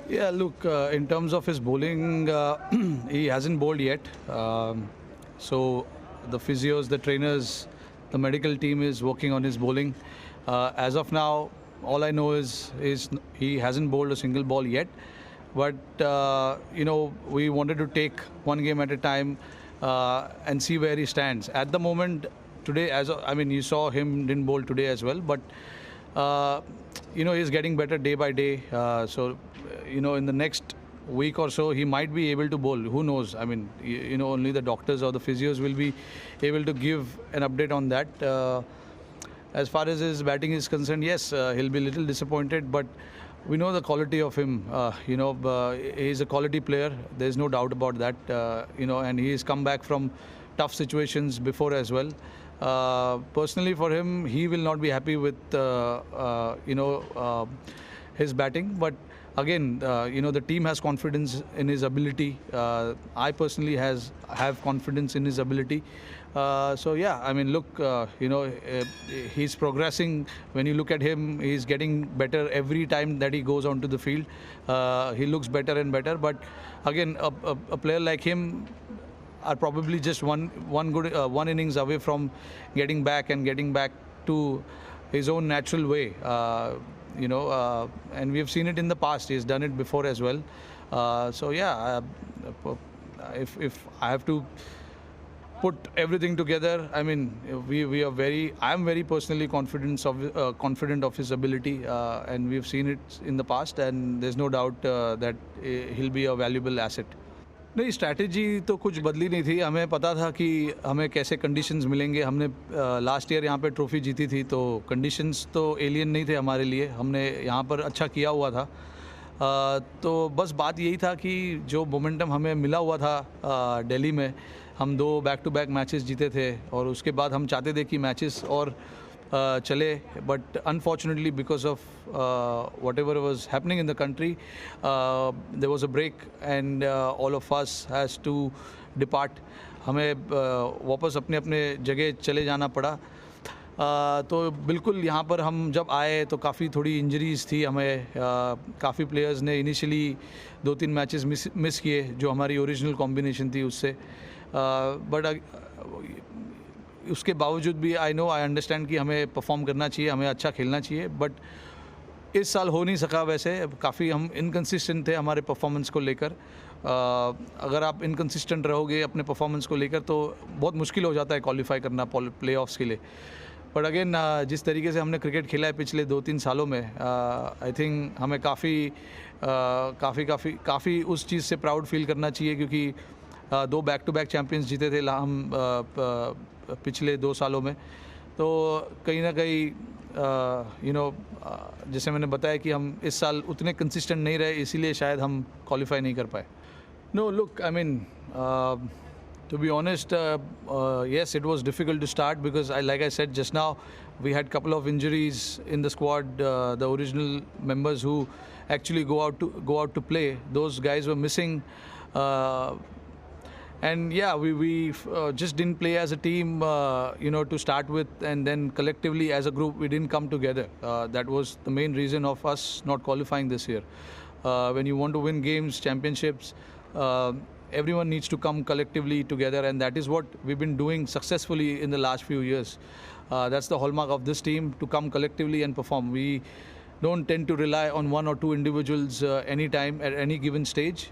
Yeah, look, in terms of his bowling, he hasn't bowled yet. So the physios, the trainers, the medical team is working on his bowling. As of now, all I know is he hasn't bowled a single ball yet. But we wanted to take one game at a time and see where he stands. At the moment, today, you saw him didn't bowl today as well, but uh, he's getting better day by day. In the next week or so, he might be able to bowl. Who knows? Only the doctors or the physios will be able to give an update on that. As far as his batting is concerned, yes, he'll be a little disappointed, but we know the quality of him. He's a quality player. There's no doubt about that. And he's come back from tough situations before as well. Personally, for him, he will not be happy with his batting. But again, the team has confidence in his ability. I personally have confidence in his ability. Look, he's progressing. When you look at him, he's getting better every time that he goes onto the field. He looks better and better. But again, a player like him are probably just one innings away from getting back to his own natural way. And we've seen it in the past. He's done it before as well. If I have to put everything together, I'm very personally confident of his ability, and we've seen it in the past, and there's no doubt that he'll be a valuable asset. नहीं, strategy तो कुछ बदली नहीं थी. हमें पता था कि हमें कैसे कंडीशंस मिलेंगे. हमने लास्ट ईयर यहाँ पे ट्रॉफी जीती थी, तो कंडीशंस तो एलियन नहीं थे हमारे लिए. हमने यहाँ पर अच्छा किया हुआ था. तो बस बात यही था कि जो मोमेंटम हमें मिला हुआ था दिल्ली में, हम 2 बैक टू बैक मैचेस जीते थे, और उसके बाद हम चाहते थे कि मैचेस और चले. But unfortunately because of whatever was happening in the country, there was a break and all of us has to depart. हमें वापस अपने अपने जगह चले जाना पड़ा. तो बिल्कुल यहाँ पर हम जब आए तो काफ़ी थोड़ी इंजरीज़ थी हमें. काफ़ी प्लेयर्स ने इनिशियली 2-3 मैचेस मिस किए जो हमारी ओरिजिनल कॉम्बिनेशन थी उससे. बट उसके बावजूद भी आई अंडरस्टैंड कि हमें परफॉर्म करना चाहिए, हमें अच्छा खेलना चाहिए. बट इस साल हो नहीं सका. वैसे काफ़ी हम इनकंसिस्टेंट थे हमारे परफॉर्मेंस को लेकर. अगर आप इनकंसिस्टेंट रहोगे अपने परफॉर्मेंस को लेकर तो बहुत मुश्किल हो जाता है क्वालिफाई करना प्लेऑफ्स के लिए. बट अगेन, जिस तरीके से हमने क्रिकेट खेला है पिछले 2-3 सालों में, आई थिंक हमें काफ़ी उस चीज़ से प्राउड फील करना चाहिए, क्योंकि 2 बैक टू बैक चैम्पियंस जीते थे हम पिछले 2 सालों में. तो कहीं ना कहीं जैसे मैंने बताया कि हम इस साल उतने कंसिस्टेंट नहीं रहे, इसीलिए शायद हम क्वालिफाई नहीं कर पाए. No look, to be honest, yes, it was difficult to start because, like I said just now, we had couple of injuries in the squad. The original members who actually go out to play, those guys were missing, and yeah, we just didn't play as a team, to start with, and then collectively as a group we didn't come together. That was the main reason of us not qualifying this year. When you want to win games, championships, everyone needs to come collectively together, and that is what we've been doing successfully in the last few years. That's the hallmark of this team, to come collectively and perform. We don't tend to rely on 1 or 2 individuals anytime at any given stage.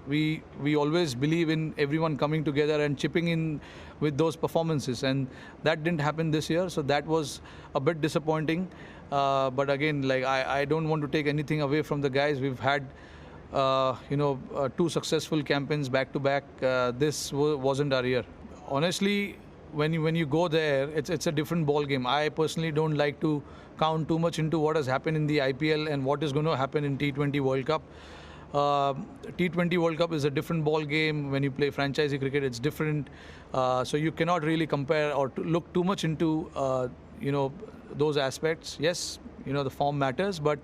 We always believe in everyone coming together and chipping in with those performances, and that didn't happen this year, so that was a bit disappointing. But again, like I don't want to take anything away from the guys. We've had 2 successful campaigns back to back. This wasn't our year. Honestly, when you go there, it's a different ball game. I personally don't like to count too much into what has happened in the IPL and what is going to happen in T20 World Cup. T20 World Cup is a different ball game. When you play franchisee cricket, it's different. So you cannot really compare or look too much into those aspects. Yes, the form matters, but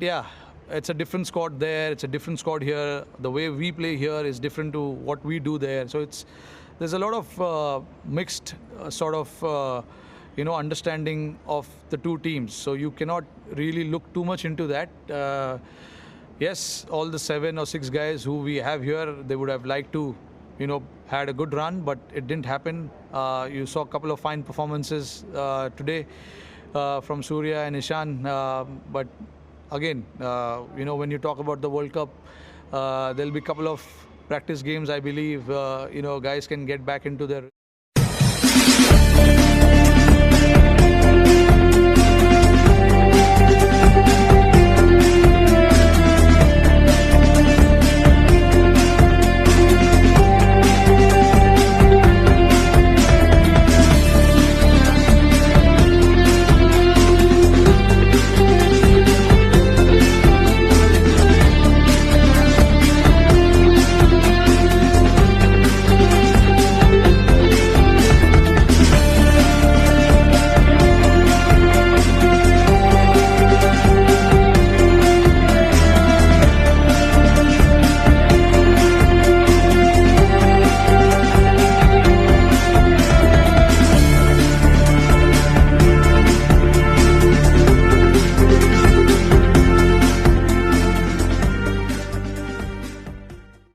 yeah, it's a different squad there. It's a different squad here. The way we play here is different to what we do there. So there's a lot of mixed sort of understanding of the two teams. So you cannot really look too much into that. Yes, all the 7 or 6 guys who we have here, they would have liked to, had a good run, but it didn't happen. You saw a couple of fine performances today from Surya and Ishan. But again, when you talk about the World Cup, there'll be a couple of practice games, I believe. Guys can get back into their